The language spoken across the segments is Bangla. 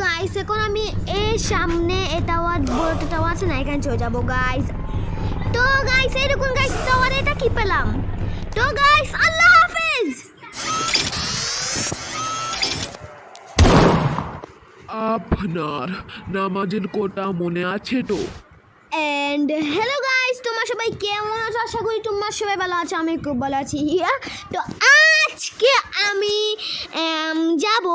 গাইস এখন আমি এই সামনে টাওয়ার বড় টাওয়ার আছে না এখানে চলে যাবো গাইস। তো গাইস এরকম গাইস টাওয়ার এটা কি পেলাম। তো গাইস আল্লাহ হাফেজ। আপনার নামাজের কোটা মনে আছে তো? এন্ড হ্যালো গাইস, তোমরা সবাই কেমন আছো? আশা করি তোমরা সবাই ভালো আছো, আমি খুব ভালো আছি। তো আজকে আমি যাব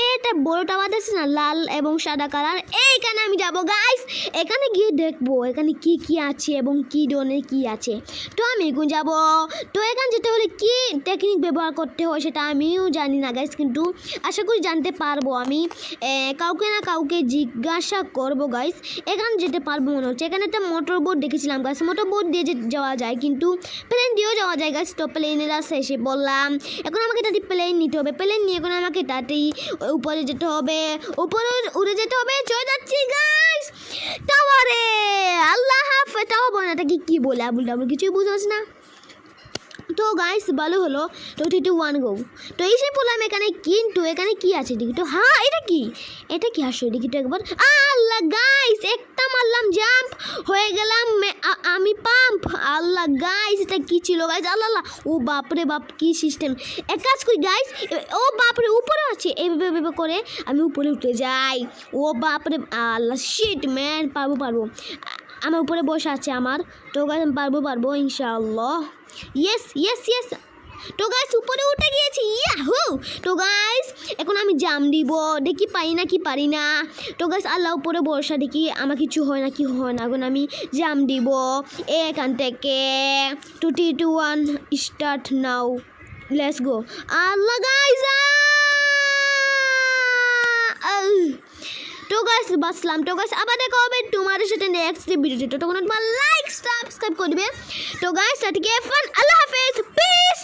এটা বড় টাওয়ার আছে না লাল এবং সাদা কালার, এইখানে আমি যাব গাইস। এখানে গিয়ে দেখবো এখানে কি কি আছে এবং কি ধরনের কি আছে। তো আমি এখন যাব। তো এখানে যেতে হলে কি টেকনিক ব্যবহার করতে হয় সেটা আমিও জানি না গাইস, কিন্তু আশা করি জানতে পারবো। আমি কাউকে না কাউকে জিজ্ঞাসা করবো গাইস। এখানে যেতে পারবো মনে হচ্ছে। এখানে একটা মোটর বোট দেখেছিলাম গাইস, মোটর বোট দিয়ে যাওয়া যায়, কিন্তু প্লেন দিয়েও যাওয়া যায় গাইস। তো প্লেনের রাস্তা এসে বললাম, এখন আমাকে তাদের প্লেন নিতে হবে। প্লেন নিয়ে এখন আমাকে তাতেই উপরে যেতে হবে, উপরে উড়ে যেতে হবে। চলে যাচ্ছি গাইস টাওয়ারে। আল্লাহ হাফেজ। টাওয়ার বানাটাকে কি বলে আবুল ডাবুল কিছুই বুঝতে পারছি না। তো গাইস ভালো হলো। তো 3 2 1 গো। তো এসে বললাম এখানে, কিন্তু এখানে কি আছে দেখি তো। হ্যাঁ এটা কি আসলে দেখি তো একবার। আল্লাহ গাইস একটা মারলাম, জাম্প হয়ে গেলাম আমি পাম্প। আল্লাহ গাইস এটা কি ছিল গাইস? আল্লাহ ও বাপরে বাপ কি সিস্টেম। এক কাজ করি গাইস, ও বাপরে উপরে আছে, এভাবে করে আমি উপরে উঠে যাই। ও বাপরে আল্লাহ শিট ম্যান, পারবো। আমার উপরে বসে আছে আমার। তো গাইস আমি পারবো ইনশাআল্লাহ। ইয়েস। তো গাইস উপরে উঠে গিয়েছি, ইয়াহু। তো গাইস এখন আমি জাম দিব, দেখি পারি না। তো গাইস আল্লাহ উপরে ভরসা, দেখি আমার কিছু হয় না এখন আমি জাম দিব এখান থেকে। 2 3 2 1 start now, let's go. Allah guys তো গাইস বাসলাম। তো গাইস আবার দেখা হবে তোমাদের সাথে নেক্সট ভিডিওতে। তো তখন তোমার লাইক সাবস্ক্রাইব করবে। তো গাইস আল্লাহ হাফেজ, পিস।